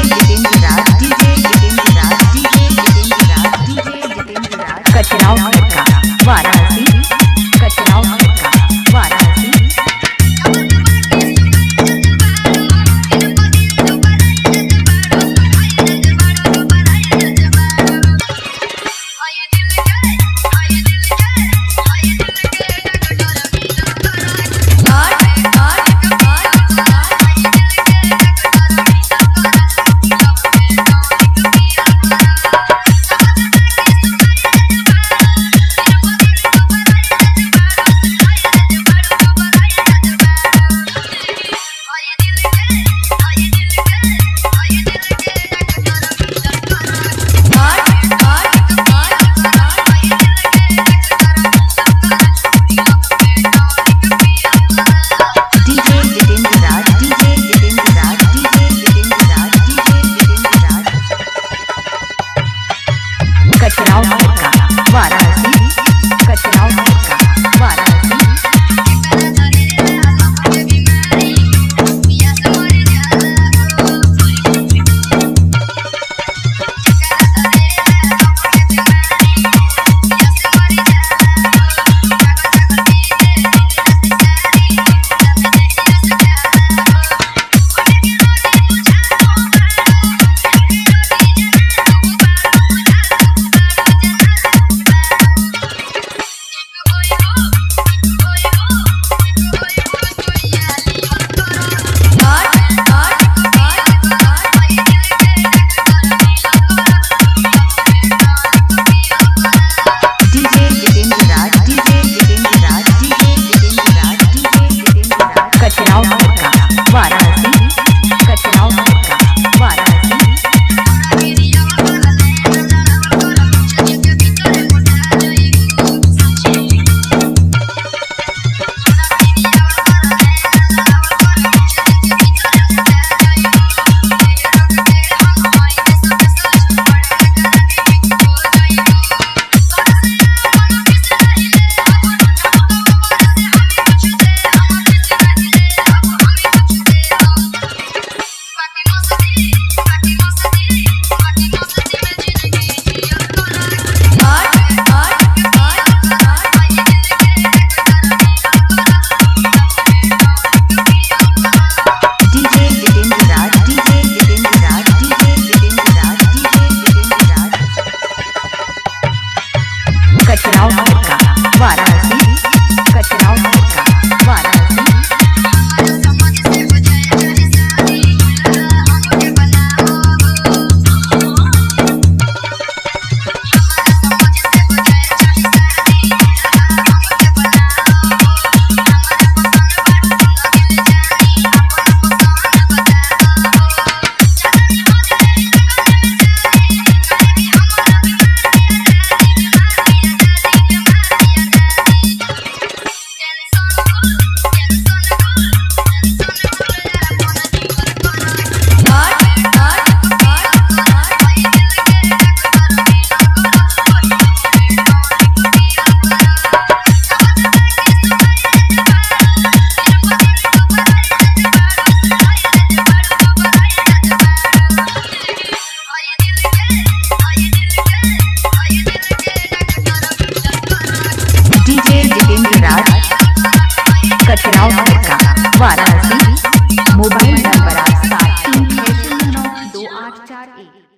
Jitendra Raj, DJ Jitendra Raj, DJ Jitendra Raj, DJ Jitendra Raj. Kachrav Khadka Varanasi, Kachrav Khadka Varanasi. Kachrav Khadka Varanasi, Kachrav Khadka Varanasi. Kachrav Khadka Varanasi, Kachrav Khadka Varanasi. Kachrav Khadka Varanasi, Kachrav Khadka Varanasi. Jitendra Raj, Kachrav Khadka Varanasi. Mobile number 7360928441।